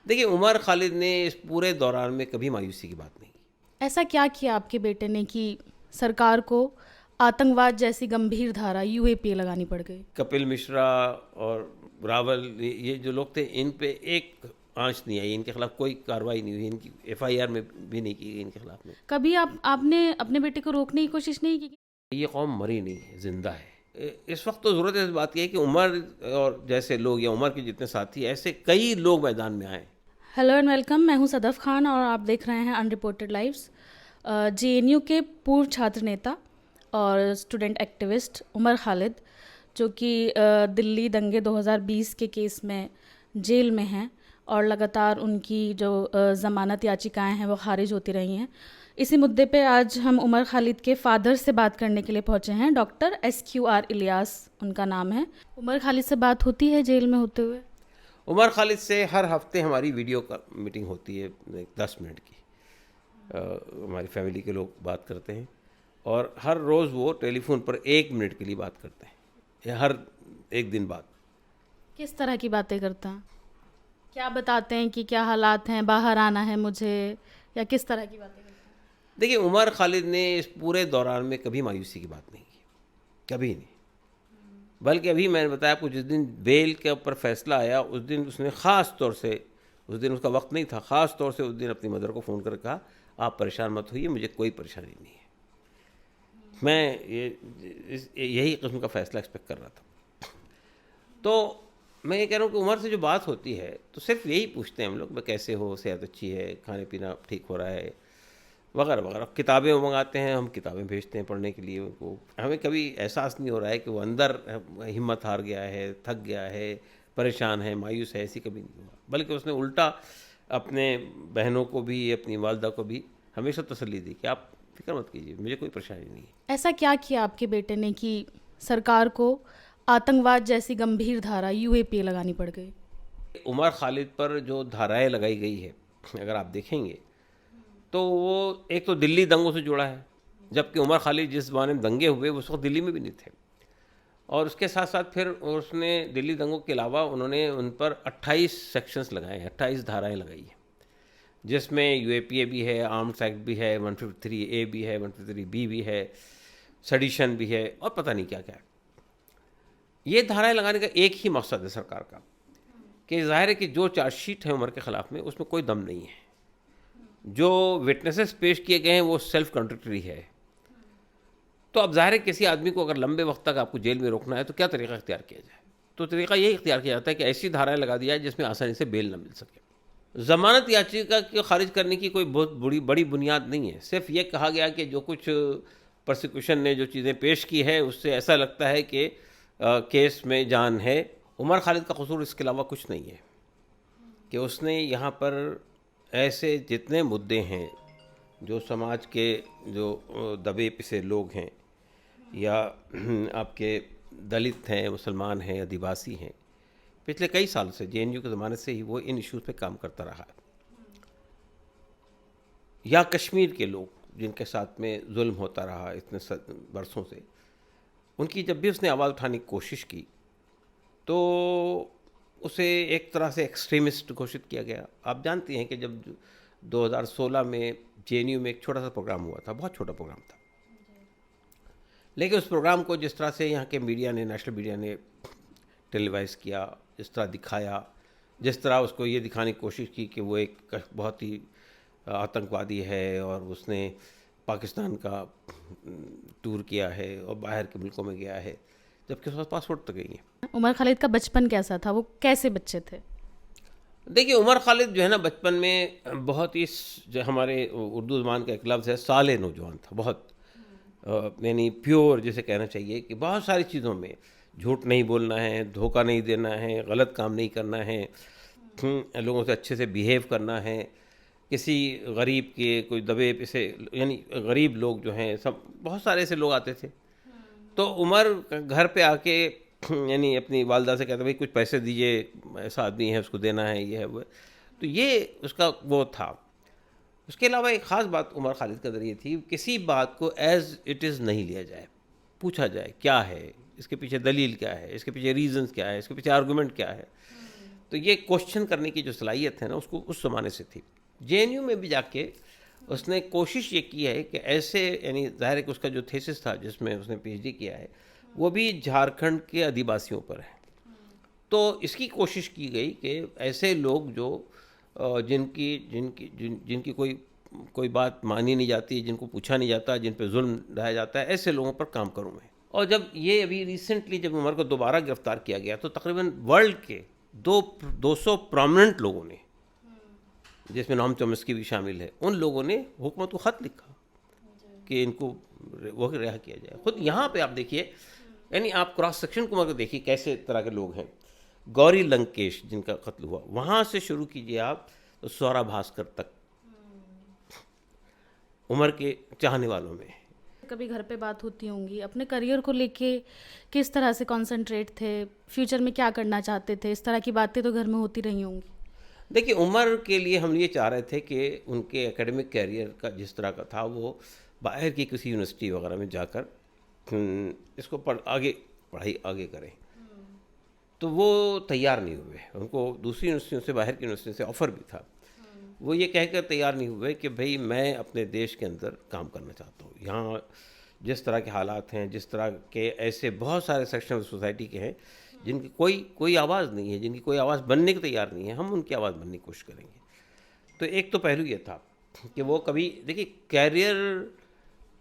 देखिए, उमर खालिद ने इस पूरे दौरान में कभी मायूसी की बात नहीं की। ऐसा क्या किया आपके बेटे ने कि सरकार को आतंकवाद जैसी गंभीर धारा यूएपीए लगानी पड़ गई? कपिल मिश्रा और रावल, ये जो लोग थे, इन पे एक आंच नहीं आई, इनके खिलाफ कोई कार्रवाई नहीं हुई, इनकी एफआईआर में भी नहीं की गई इनके खिलाफ में। कभी आपने अपने बेटे को रोकने की कोशिश नहीं की? ये कौम मरी नहीं है, जिंदा है। इस वक्त तो ज़रूरत है इस बात की है कि उमर और जैसे लोग या उमर के जितने साथी ऐसे कई लोग मैदान में आए। हेलो एंड वेलकम, मैं हूं सदफ खान और आप देख रहे हैं अनरिपोर्टेड लाइव्स। जेएनयू के पूर्व छात्र नेता और स्टूडेंट एक्टिविस्ट उमर खालिद, जो कि दिल्ली दंगे 2020 के केस में जेल में हैं और लगातार उनकी जो ज़मानत याचिकाएं हैं वो खारिज होती रही हैं। इसी मुद्दे पे आज हम उमर खालिद के फादर से बात करने के लिए पहुंचे हैं। डॉक्टर SQR इलियास उनका नाम है। उमर खालिद से बात होती है जेल में होते हुए? उमर खालिद से हर हफ्ते हमारी वीडियो का मीटिंग होती है, 10 मिनट की। हमारी फैमिली के लोग बात करते हैं और हर रोज़ वो टेलीफोन पर 1 मिनट के लिए बात करते हैं, या हर एक दिन बाद। किस तरह की बातें करते हैं? क्या बताते हैं कि क्या हालात हैं, बाहर आना है मुझे, या किस तरह की बातें करते हैं? देखिए, उमर खालिद ने इस पूरे दौरान में कभी मायूसी की बात नहीं की, कभी नहीं। बल्कि अभी मैंने बताया आपको, जिस दिन बेल के ऊपर फैसला आया उस दिन उसने ख़ास तौर से, उस दिन उसका वक्त नहीं था, ख़ास तौर से उस दिन अपनी मदर को फ़ोन कर कहा, आप परेशान मत होइए, मुझे कोई परेशानी नहीं है। मैं यही किस्म का फ़ैसला एक्सपेक्ट कर रहा था। तो मैं ये कह रहा हूँ कि उमर से जो बात होती है तो सिर्फ यही पूछते हैं हम लोग, भाई कैसे हो, सेहत अच्छी है, खाने पीना ठीक हो रहा है, वगैरह वगैरह। किताबें मंगाते हैं, हम किताबें भेजते हैं पढ़ने के लिए उनको। हमें कभी एहसास नहीं हो रहा है कि वो अंदर हिम्मत हार गया है, थक गया है, परेशान है, मायूस है, ऐसी कभी नहीं हुआ। बल्कि उसने उल्टा अपने बहनों को भी, अपनी वालदा को भी हमेशा तसल्ली दी कि आप फिक्र मत कीजिए, मुझे कोई परेशानी नहीं है। ऐसा क्या किया आपके बेटे ने कि सरकार को आतंकवाद जैसी गंभीर धारा यूएपीए लगानी पड़ गई? उमर खालिद पर जो धाराएं लगाई गई है, अगर आप देखेंगे तो वो एक तो दिल्ली दंगों से जुड़ा है, जबकि उमर खालिद जिस ज़माने में दंगे हुए उस वक्त दिल्ली में भी नहीं थे। और उसके साथ साथ फिर उसने दिल्ली दंगों के अलावा उन्होंने उन पर 28 सेक्शंस लगाए हैं, 28 धाराएं लगाई हैं, जिसमें यूएपीए भी है, आर्म्स एक्ट भी है, 153A भी है, 153B भी है, सेडिशन भी है, और पता नहीं क्या क्या है। ये धाराएं लगाने का एक ही मकसद है सरकार का, कि जाहिर है कि जो चार्जशीट है उमर के ख़िलाफ़ में उसमें कोई दम नहीं है, जो विटनेसेस पेश किए गए हैं वो सेल्फ कॉन्ट्रडिक्टरी है। तो अब ज़ाहिर है किसी आदमी को अगर लंबे वक्त तक आपको जेल में रोकना है तो क्या तरीका इख्तियार किया जाए? तो तरीका यही इख्तियार किया जाता है कि ऐसी धाराएं लगा दी जाए जिसमें आसानी से बेल न मिल सके। ज़मानत याचिका को खारिज करने की कोई बहुत बड़ी बुनियाद नहीं है। सिर्फ ये कहा गया कि जो कुछ प्रोसिक्यूशन ने जो चीज़ें पेश की है उससे ऐसा लगता है कि केस में जान है। उमर खालिद का कसूर इसके अलावा कुछ नहीं है कि उसने यहाँ पर ऐसे जितने मुद्दे हैं, जो समाज के जो दबे पिसे लोग हैं, या आपके दलित हैं, मुसलमान हैं, आदिवासी हैं, पिछले कई साल से जेएनयू के ज़माने से ही वो इन इश्यूज़ पे काम करता रहा है। या कश्मीर के लोग जिनके साथ में जुल्म होता रहा इतने बरसों से, उनकी जब भी उसने आवाज़ उठाने की कोशिश की तो उसे एक तरह से एक्सट्रीमिस्ट घोषित किया गया। आप जानती हैं कि जब 2016 में जेएनयू में एक छोटा सा प्रोग्राम हुआ था, बहुत छोटा प्रोग्राम था, लेकिन उस प्रोग्राम को जिस तरह से यहाँ के मीडिया ने, नेशनल मीडिया ने टेलीवाइज किया, जिस तरह दिखाया, जिस तरह उसको ये दिखाने की कोशिश की कि वो एक बहुत ही आतंकवादी है और उसने पाकिस्तान का टूर किया है और बाहर के मुल्कों में गया है, जबकि उसके पास पासपोर्ट तक नहीं है। उमर खालिद का बचपन कैसा था? वो कैसे बच्चे थे? देखिए, उमर खालिद जो है ना, बचपन में बहुत ही जो हमारे उर्दू ज़बान का एक लफ्ज़ है, साले नौजवान था। बहुत यानी प्योर जिसे कहना चाहिए, कि बहुत सारी चीज़ों में झूठ नहीं बोलना है, धोखा नहीं देना है, गलत काम नहीं करना है, लोगों से अच्छे से बिहेव करना है। किसी गरीब के कोई दबे पिसे, यानी गरीब लोग जो हैं, सब बहुत सारे ऐसे लोग आते थे, तो उमर घर पे आके यानी अपनी वालदा से कहता, भाई कुछ पैसे दीजिए, ऐसा आदमी है, उसको देना है, ये है वो है। तो ये उसका वो था। उसके अलावा एक ख़ास बात उमर खालिद के अंदर ये थी, किसी बात को एज़ इट इज़ नहीं लिया जाए, पूछा जाए क्या है, इसके पीछे दलील क्या है, इसके पीछे रीज़न्स क्या है, इसके पीछे आर्गूमेंट क्या है। तो ये क्वेश्चन करने की जो सलाहियत है ना, उसको उस ज़माने से थी। जेएनयू में भी जाके उसने कोशिश ये की है कि ऐसे, यानी ज़ाहिर है कि उसका जो थीसिस था जिसमें उसने पीएचडी किया है वो भी झारखंड के आदिवासियों पर है। तो इसकी कोशिश की गई कि ऐसे लोग जो जिनकी जिनकी जिनकी कोई बात मानी नहीं जाती, जिनको पूछा नहीं जाता, जिन पर जुल्म ढाया जाता है, ऐसे लोगों पर काम करूँ मैं। और जब ये अभी रिसेंटली जब उमर को दोबारा गिरफ्तार किया गया तो तकरीबन वर्ल्ड के 200 प्रोमिनेंट लोगों ने, जिसमें नोम चॉम्स्की भी शामिल है, उन लोगों ने हुकूमत को ख़त लिखा कि इनको वो रिहा किया जाए। खुद यहाँ पे आप देखिए, यानी आप क्रॉस सेक्शन को मगर देखिए कैसे तरह के लोग हैं। गौरी लंकेश जिनका कत्ल हुआ, वहाँ से शुरू कीजिए आप तो सौरा भास्कर तक, उमर के चाहने वालों में। कभी घर पे बात होती होंगी अपने करियर को लेके, किस तरह से कंसंट्रेट थे, फ्यूचर में क्या करना चाहते थे, इस तरह की बातें तो घर में होती रही होंगी। देखिए, उमर के लिए हम ये चाह रहे थे कि उनके एकेडमिक कैरियर का जिस तरह का था वो बाहर की किसी यूनिवर्सिटी वगैरह में जाकर इसको पढ़ाई आगे करें। तो वो तैयार नहीं हुए। उनको दूसरी यूनिवर्सिटियों से, बाहर की यूनिवर्सिटी से ऑफ़र भी था। वो ये कहकर तैयार नहीं हुए कि भाई मैं अपने देश के अंदर काम करना चाहता हूँ। यहाँ जिस तरह के हालात हैं, जिस तरह के ऐसे बहुत सारे सेक्शन ऑफ सोसाइटी के हैं जिनकी कोई आवाज़ नहीं है, जिनकी कोई आवाज़ बनने को तैयार नहीं है, हम उनकी आवाज़ बनने की कोशिश करेंगे। तो एक तो पहलू ये था कि वो कभी, देखिए, कैरियर,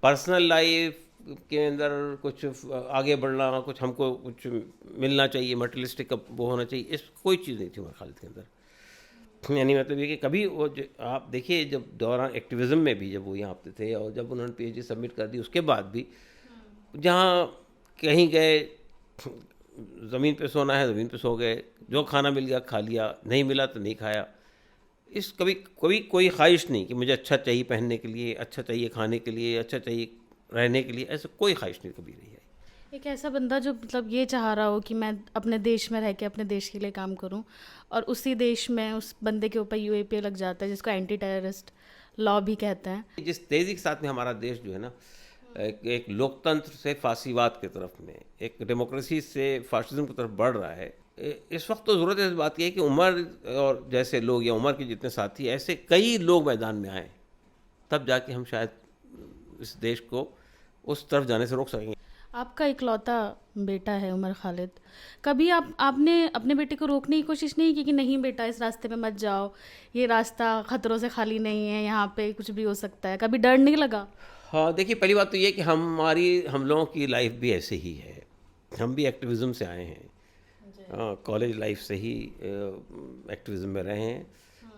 पर्सनल लाइफ के अंदर कुछ आगे बढ़ना, कुछ हमको कुछ मिलना चाहिए, मटेरियलिस्टिक वो होना चाहिए, इस कोई चीज़ नहीं थी उमर खालिद के अंदर। यानी मतलब ये कि कभी वो आप देखिए, जब दौरान एक्टिविज़म में भी जब वो यहाँ आते थे और जब उन्होंने पीएचडी सबमिट कर दी उसके बाद भी, जहाँ कहीं गए, ज़मीन पे सोना है ज़मीन पे सो गए, जो खाना मिल गया खा लिया, नहीं मिला तो नहीं खाया। इस कभी कोई ख्वाहिश नहीं कि मुझे अच्छा चाहिए पहनने के लिए, अच्छा चाहिए खाने के लिए, अच्छा चाहिए रहने के लिए, ऐसा कोई ख्वाहिश नहीं कभी रही है। एक ऐसा बंदा जो मतलब ये चाह रहा हो कि मैं अपने देश में रह के अपने देश के लिए काम करूं, और उसी देश में उस बंदे के ऊपर यूएपीए लग जाता है, जिसको एंटी टेररिस्ट लॉ भी कहते हैं। जिस तेज़ी के साथ में हमारा देश जो है ना, एक लोकतंत्र से फासीवाद की तरफ में, एक डेमोक्रेसी से फाशिज्म की तरफ बढ़ रहा है, इस वक्त तो ज़रूरत इस बात की है कि उमर और जैसे लोग या उमर के जितने साथी ऐसे कई लोग मैदान में आएँ, तब जाके हम शायद इस देश को उस तरफ जाने से रोक सकेंगे। आपका इकलौता बेटा है उमर खालिद, कभी आपने अपने बेटे को रोकने की कोशिश नहीं की कि नहीं बेटा इस रास्ते पे मत जाओ, ये रास्ता ख़तरों से खाली नहीं है, यहाँ पे कुछ भी हो सकता है, कभी डर नहीं लगा? हाँ, देखिए, पहली बात तो ये कि हम लोगों की लाइफ भी ऐसे ही है। हम भी एक्टिविज़म से आए हैं, कॉलेज लाइफ से ही एक्टिविज़म में रहे हैं,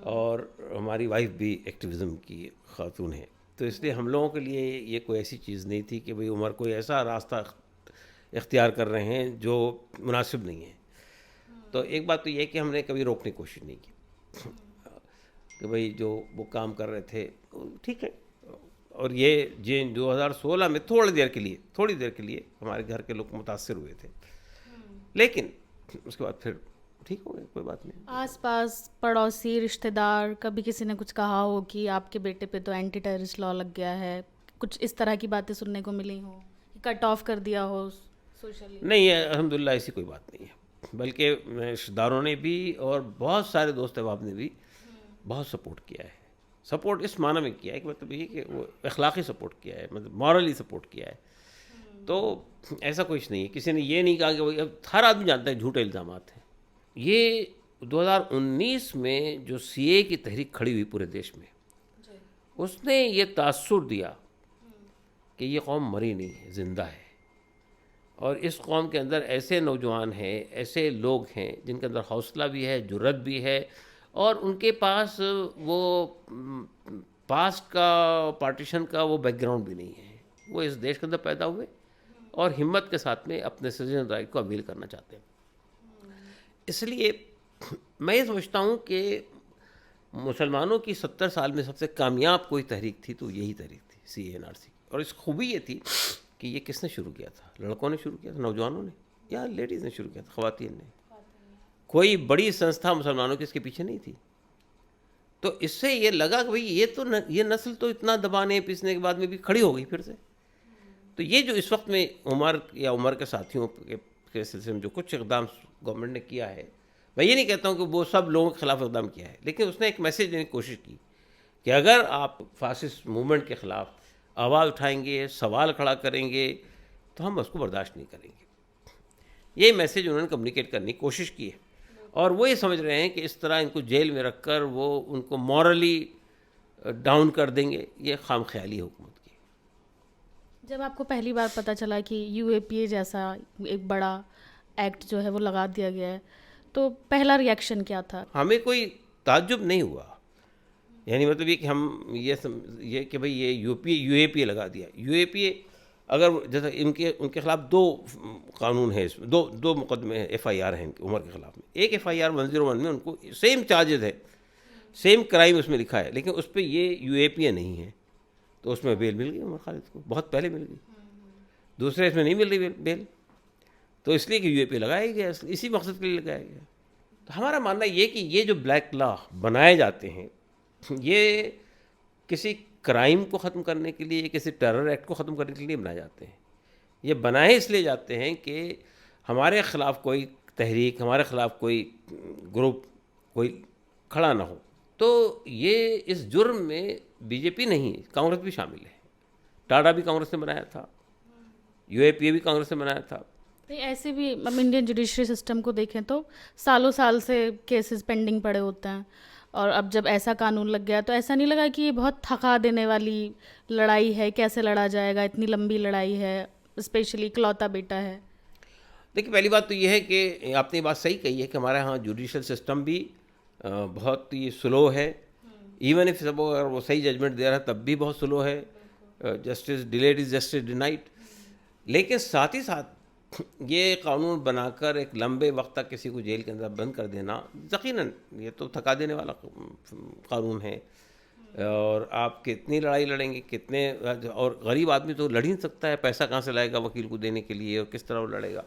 और हमारी वाइफ भी एक्टिविज़म की खातून है। तो इसलिए हम लोगों के लिए ये कोई ऐसी चीज़ नहीं थी कि भाई उमर कोई ऐसा रास्ता इख्तियार कर रहे हैं जो मुनासिब नहीं है। तो एक बात तो ये है कि हमने कभी रोकने की कोशिश नहीं की कि भाई जो वो काम कर रहे थे ठीक है। और ये 2016 में थोड़ी देर के लिए हमारे घर के लोग मुतासर हुए थे, लेकिन उसके बाद फिर ठीक हो गए, कोई बात नहीं। आसपास पड़ोसी रिश्तेदार कभी किसी ने कुछ कहा हो कि आपके बेटे पे तो एंटी टेररिस्ट लॉ लग गया है, कुछ इस तरह की बातें सुनने को मिली हो, कट ऑफ कर दिया हो सोशली? नहीं, अल्हम्दुलिल्लाह ऐसी कोई बात नहीं है, बल्कि रिश्तेदारों ने भी और बहुत सारे दोस्त अहबाब ने भी बहुत सपोर्ट किया है। सपोर्ट इस माना में किया है कि मतलब ये कि वो अखलाक़ी सपोर्ट किया है, मतलब मॉरली सपोर्ट किया है। तो ऐसा कुछ नहीं है, किसी ने ये नहीं कहा कि भाई, अब हर आदमी जानता है झूठे इल्ज़ामात हैं। ये 2019 में जो सीए की तहरीक खड़ी हुई पूरे देश में, उसने ये तासुर दिया कि ये कौम मरी नहीं है, ज़िंदा है, और इस कौम के अंदर ऐसे नौजवान हैं, ऐसे लोग हैं जिनके अंदर हौसला भी है, जुर्रत भी है, और उनके पास वो पास्ट का, पार्टीशन का वो बैकग्राउंड भी नहीं है। वो इस देश के अंदर पैदा हुए और हिम्मत के साथ में अपने सिटीजन राइट को अवील करना चाहते हैं। इसलिए मैं ये समझता हूँ कि मुसलमानों की 70 साल में सबसे कामयाब कोई तहरीक थी तो यही तहरीक थी, CANRC। और इस खूबी ये थी कि ये किसने शुरू किया था? लड़कों ने शुरू किया था, नौजवानों ने, या लेडीज़ ने शुरू किया था, ख़वातीन ने। कोई बड़ी संस्था मुसलमानों की इसके पीछे नहीं थी। तो इससे ये लगा कि भाई ये नस्ल तो इतना दबाने पीसने के बाद में भी खड़ी हो गई फिर से। तो ये जो इस वक्त में उमर या उमर के साथियों के सिलसिले में जो कुछ इक़दाम गवर्नमेंट ने किया है, मैं ये नहीं कहता हूँ कि वो सब लोगों के खिलाफ इकदाम किया है, लेकिन उसने एक मैसेज देने की कोशिश की कि अगर आप फासिस्ट मूवमेंट के ख़िलाफ़ आवाज़ उठाएंगे, सवाल खड़ा करेंगे, तो हम उसको बर्दाश्त नहीं करेंगे। ये मैसेज उन्होंने कम्युनिकेट करने की कोशिश की है, और वो ये समझ रहे हैं कि इस तरह इनको जेल में रखकर वो उनको मॉरली डाउन कर देंगे। ये खाम ख्याली है हुकूमत की। जब आपको पहली बार पता चला कि यूएपीए जैसा एक बड़ा एक्ट जो है वो लगा दिया गया है, तो पहला रिएक्शन क्या था? हमें कोई ताज्जुब नहीं हुआ, यानी मतलब ये कि हम ये कि भाई ये यूएपीए लगा दिया। यूएपीए अगर जैसे उनके खिलाफ दो कानून है, इसमें दो मुकदमे हैं, एफआईआर हैं उमर के खिलाफ में। एक एफआईआर 101 में उनको सेम चार्जेस है, सेम क्राइम उसमें लिखा है, लेकिन उस पर ये यूएपीए नहीं है, तो उसमें बेल मिल गई उमर खालिद को, बहुत पहले मिल गई। दूसरे इसमें नहीं मिल रही बेल, तो इसलिए कि यूएपीए लगाया गया, इसी मकसद के लिए लगाया गया। तो हमारा मानना ये कि ये जो ब्लैक लॉ बनाए जाते हैं, ये किसी क्राइम को ख़त्म करने के लिए, किसी टेरर एक्ट को ख़त्म करने के लिए बनाए जाते हैं। ये बनाए इसलिए जाते हैं कि हमारे ख़िलाफ़ कोई तहरीक, हमारे ख़िलाफ़ कोई ग्रुप कोई खड़ा ना हो। तो ये इस जुर्म में बीजेपी नहीं, कांग्रेस भी शामिल है। टाडा भी कांग्रेस ने बनाया था, यूएपीए भी कांग्रेस ने बनाया था। नहीं, ऐसे भी हम इंडियन जुडिशरी सिस्टम को देखें तो सालों साल से केसेस पेंडिंग पड़े होते हैं, और अब जब ऐसा कानून लग गया तो ऐसा नहीं लगा कि ये बहुत थका देने वाली लड़ाई है, कैसे लड़ा जाएगा, इतनी लंबी लड़ाई है, स्पेशली इकलौता बेटा है। देखिए, पहली बात तो ये है कि आपने ये बात सही कही है कि हमारे यहाँ जुडिशल सिस्टम भी बहुत ही स्लो है। इवन इफ सब अगर वो सही जजमेंट दे रहा है तब भी बहुत स्लो है। Justice delayed is justice denied. लेकिन साथ ही साथ ये कानून बनाकर एक लंबे वक्त तक किसी को जेल के अंदर बंद कर देना, यकीनन ये तो थका देने वाला कानून है। और आप कितनी लड़ाई लड़ेंगे, कितने, और गरीब आदमी तो लड़ ही नहीं सकता है, पैसा कहाँ से लाएगा वकील को देने के लिए, और किस तरह वो लड़ेगा।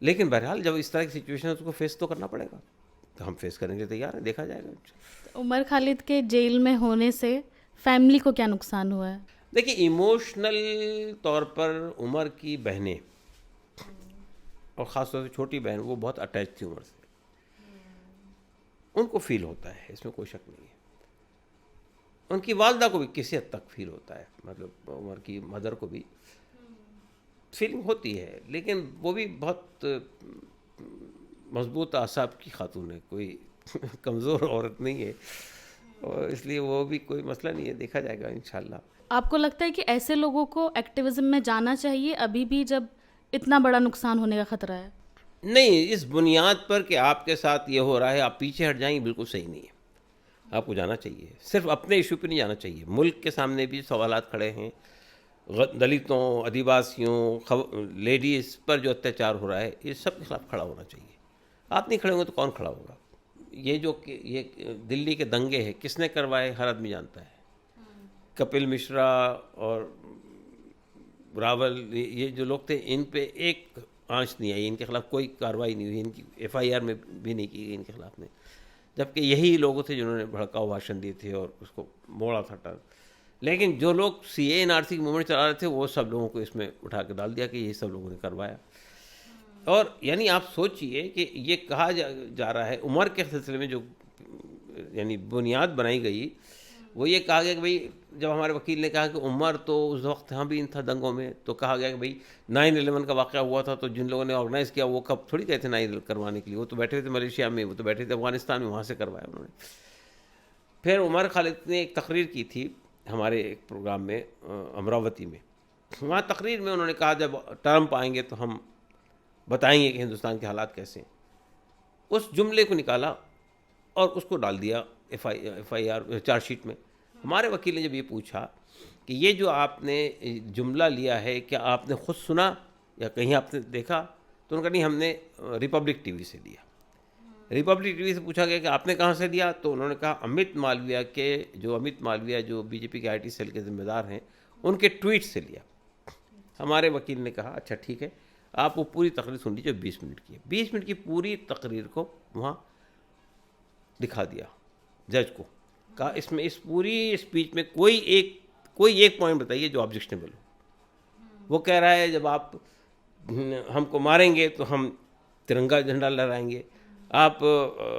लेकिन बहरहाल जब इस तरह की सिचुएशन है उसको फेस तो करना पड़ेगा, तो हम फेस करने के लिए तैयार हैं, देखा जाएगा। उमर खालिद के जेल में होने से फैमिली को क्या नुकसान हुआ है? देखिए, इमोशनल तौर पर उमर की बहनें, और ख़ास तौर से छोटी बहन, वो बहुत अटैच थी उमर से, उनको फील होता है, इसमें कोई शक नहीं है। उनकी वालदा को भी किसी हद तक फील होता है, मतलब उमर की मदर को भी फीलिंग होती है, लेकिन वो भी बहुत मजबूत आसाब की खातून है, कोई कमज़ोर औरत नहीं है, और इसलिए वो भी कोई मसला नहीं है, देखा जाएगा इंशाल्लाह। आपको लगता है कि ऐसे लोगों को एक्टिविज्म में जाना चाहिए अभी भी, जब इतना बड़ा नुकसान होने का खतरा है? नहीं, इस बुनियाद पर कि आपके साथ ये हो रहा है आप पीछे हट जाएंगे, बिल्कुल सही नहीं है। आपको जाना चाहिए, सिर्फ अपने इशू पे नहीं जाना चाहिए, मुल्क के सामने भी सवालात खड़े हैं। दलितों, आदिवासियों, लेडीज़ पर जो अत्याचार हो रहा है, इस सब के खिलाफ खड़ा होना चाहिए। आप नहीं खड़े होंगे तो कौन खड़ा होगा? ये दिल्ली के दंगे हैं, किसने करवाए हर आदमी जानता है। कपिल मिश्रा और रावल, ये जो लोग थे, इन पे एक आंच नहीं आई, इनके खिलाफ कोई कार्रवाई नहीं हुई, इनकी एफआईआर में भी नहीं की गई इनके खिलाफ में, जबकि यही लोग थे जिन्होंने भड़काऊ भाषण दिए थे और उसको मोड़ा था टर्न। लेकिन जो लोग सीए एनआरसी की मूवमेंट चला रहे थे, वो सब लोगों को इसमें उठा के डाल दिया कि ये सब लोगों ने करवाया। और यानी आप सोचिए कि ये कहा जा रहा है, उमर के सिलसिले में जो यानी बुनियाद बनाई गई, वो ये कहा गया कि भाई, जब हमारे वकील ने कहा कि उमर तो उस वक्त यहाँ भी इन था दंगों में, तो कहा गया कि भाई 9/11 का वाक़या हुआ था, तो जिन लोगों ने ऑर्गेनाइज़ किया वो कब थोड़ी गए थे 9/11 करवाने के लिए, वो तो बैठे थे मलेशिया में, वो तो बैठे थे अफगानिस्तान में, वहाँ से करवाया उन्होंने। फिर उमर खालिद ने एक तकरीर की थी हमारे एक प्रोग्राम में अमरावती में। वहाँ तकरीर में उन्होंने कहा जब ट्रम्प आएंगे तो हम बताएंगे कि हिंदुस्तान के हालात कैसे हैं। उस जुमले को निकाला और उसको डाल दिया एफआईआर चार्जशीट में। हमारे वकील ने जब ये पूछा कि ये जो आपने जुमला लिया है, क्या आपने ख़ुद सुना या कहीं आपने देखा, तो उन्होंने कहा नहीं, हमने रिपब्लिक टीवी से लिया। रिपब्लिक टीवी से पूछा गया कि आपने कहाँ से लिया, तो उन्होंने कहा अमित मालविया जो बीजेपी के आईटी सेल के ज़िम्मेदार हैं, उनके ट्वीट से लिया। हमारे वकील ने कहा अच्छा ठीक है, आप वो पूरी तकरीर सुन लीजिए, 20 मिनट की है। 20 मिनट की पूरी तकरीर को वहाँ दिखा दिया जज को, कहा इसमें इस पूरी स्पीच में कोई एक पॉइंट बताइए जो ऑब्जेक्शनेबल हो। वो कह रहा है जब आप हमको मारेंगे तो हम तिरंगा झंडा लहराएंगे, आप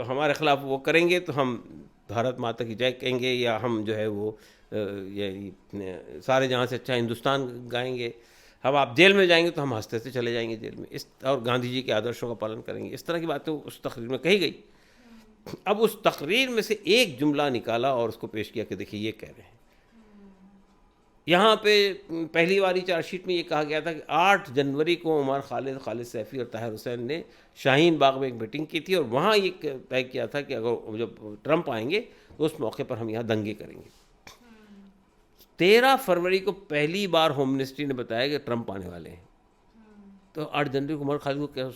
हमारे खिलाफ वो करेंगे तो हम भारत माता की जय कहेंगे, या हम जो है वो ये सारे जहाँ से अच्छा हिंदुस्तान गाएंगे। हम आप जेल में जाएंगे तो हम हंसते से चले जाएंगे जेल में, इस और गांधी जी के आदर्शों का पालन करेंगे। इस तरह की बातें उस तकरीर में कही गई। अब उस तकरीर में से एक जुमला निकाला और उसको पेश किया कि देखिए ये कह रहे हैं। यहाँ पे पहली वाली चार्जशीट में ये कहा गया था कि 8 जनवरी को उमर खालिद, खालिद सैफ़ी और ताहिर हुसैन ने शाहीन बाग में एक मीटिंग की थी और वहाँ ये तय किया था कि अगर जब ट्रंप आएंगे तो उस मौके पर हम यहाँ दंगे करेंगे। 13 फरवरी को पहली बार होम मिनिस्ट्री ने बताया कि ट्रंप आने वाले हैं। तो 8 जनवरी को उमर खालिद को क्या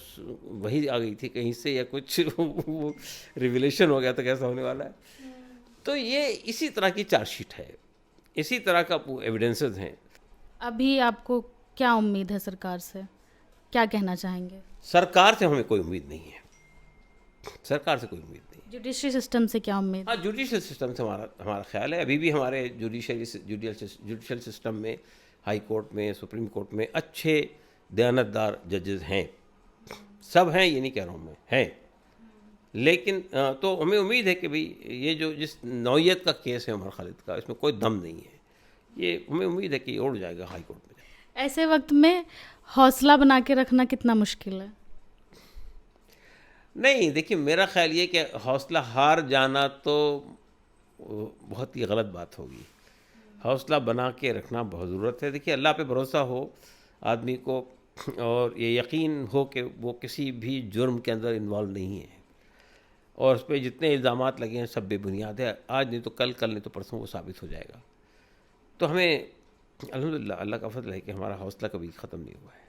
वही आ गई थी कहीं से, या कुछ रिविलेशन हो गया था कैसा होने वाला है। तो ये इसी तरह की चार्जशीट है, इसी तरह का एविडेंसेस हैं। अभी आपको क्या उम्मीद है सरकार से, क्या कहना चाहेंगे? सरकार से हमें कोई उम्मीद नहीं है, सरकार से कोई उम्मीद नहीं। जुडिशरी सिस्टम से क्या उम्मीद? हाँ, जुडिशल सिस्टम से हमारा ख्याल है अभी भी हमारे जुडिशल सिस्टम में, हाई कोर्ट में, सुप्रीम कोर्ट में अच्छे दयानतदार जजेस हैं। सब हैं ये नहीं कह रहा हूँ मैं, हैं। लेकिन तो हमें उम्मीद है कि भाई ये जो जिस नौयत का केस है उमर खालिद का, इसमें कोई दम नहीं है। ये हमें उम्मीद है कि ये उड़ जाएगा हाई कोर्ट में। ऐसे वक्त में हौसला बना के रखना कितना मुश्किल है? नहीं, देखिए मेरा ख्याल ये कि हौसला हार जाना तो बहुत ही गलत बात होगी। हौसला बना के रखना बहुत ज़रूरत है। देखिए अल्लाह पे भरोसा हो आदमी को और ये यकीन हो कि वो किसी भी जुर्म के अंदर इन्वॉल्व नहीं है और उस पर जितने इल्ज़ामात लगे हैं सब बेबुनियाद है। आज नहीं तो कल, कल नहीं तो परसों वो साबित हो जाएगा। तो हमें अल्हम्दुलिल्लाह अल्लाह का फजल है कि हमारा हौसला कभी ख़त्म नहीं हुआ है।